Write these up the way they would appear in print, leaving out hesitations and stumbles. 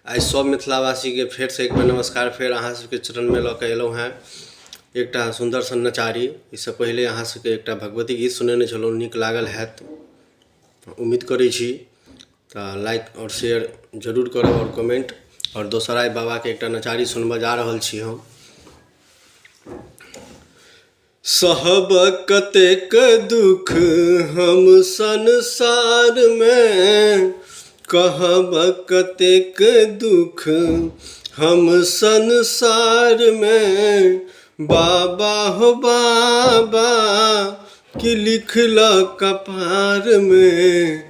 आई सब मिथिलावासी के फेर से एक बेर नमस्कार। फेर अहाँ सबके चरण में लऽ एलहुँ हैं एकटा सुंदर सन नचारी। इससे पहले अहाँ सबके एकटा भगवती गीत सुनेने छलहुँ, नीक लागल हैत उम्मीद करै छी। तऽ लाइक और शेयर जरूर करब और कमेंट। और दोसर आई बाबा के एकटा नचारी सुनबऽ जा रहल छी हम। सहब कतेक दुख हम संसार में, कहब कतेक दुख हम संसार में। बाबा हो बाबा कि लिखल कपार में,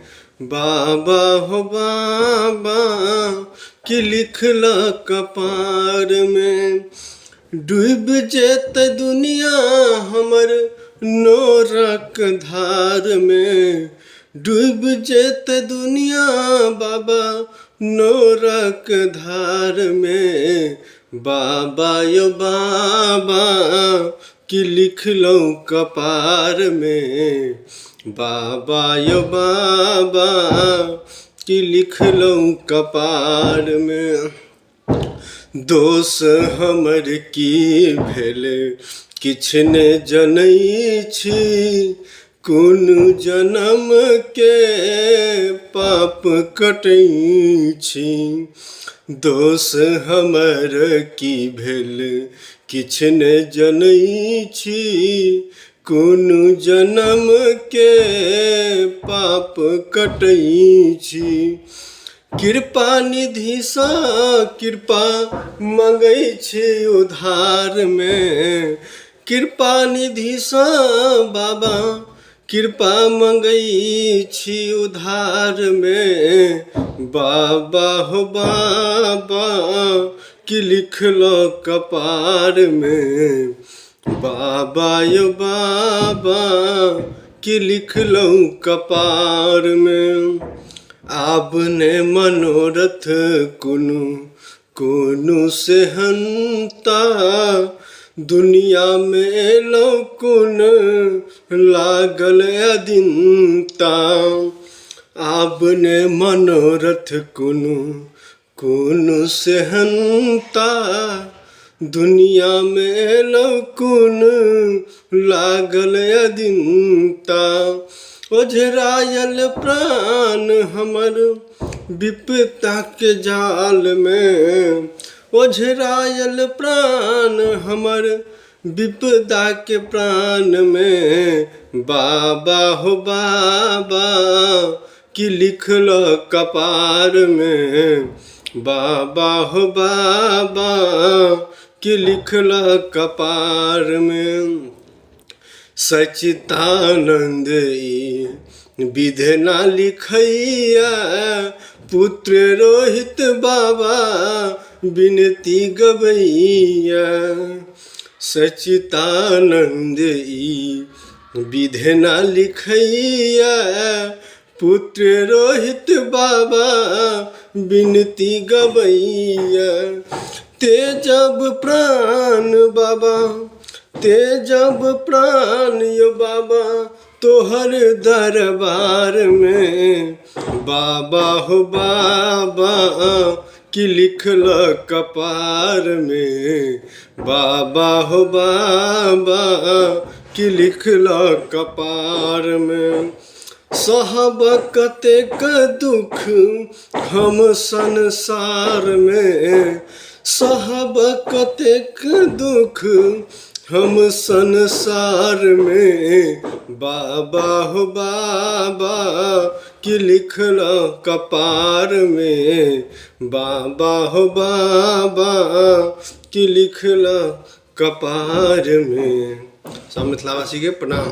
बाबा हो बाबा कि लिखल कपार में। डूब जेत दुनिया हमर नोरक धार में, डूब जेत दुनिया बाबा नोरक धार में। बाबा यो बाबा कि लिखलहुँ कपार में, बाबा यो बाबा कि लिखलहुँ कपार में। दोष हमर की भेल किछ ने जनै छी, कोन जन्म के पाप कटै छी। दोष हमर की भेल किछ ने जनै छी, कोन जन्म के पाप कटै छी। कृपा निधि सा कृपा मंगै छी उधार में, कृपा निधि सा बाबा कृपा मंगै छी उधार में। बाबा हो बाबा कि लिखल कपार में, बाबा यो बाबा कि लिखलहुँ कपार में। आब ने मनोरथ कुनु कोनो से हंता, दुनिया में लौकुन लागल अदिनता। आब ने मनोरथ कुनु कोनो से हंता, दुनिया में लौकुन लागल अदिनता। ओझरायल प्राण हमर विपदा के जाल में, ओझरायल प्राण हमर विपदा के प्राण में। बाबा हो बाबा कि लिखल कपार में, बाबा हो बाबा कि लिखल कपार में। सच्चिदानंद विधना लिखैया, पुत्र रोहित बाबा विनती गवैया। सच्चिदानंद विधना लिखैया, पुत्र रोहित बाबा विनती गवैया। तेजब प्राण बाबा तेजब प्राण यो बाबा तोहर दरबार में। बाबा हो बाबा कि लिखल कपार में, बाबा हो बाबा कि लिखल कपार में। सहब कतेक दुख हम संसार में, सहब कतेक दुख हम संसार में। बाबा हो बाबा कि लिखल कपार में, बाबा हो बाबा कि लिखल कपार में। सब मिथिलावासी के प्रणाम।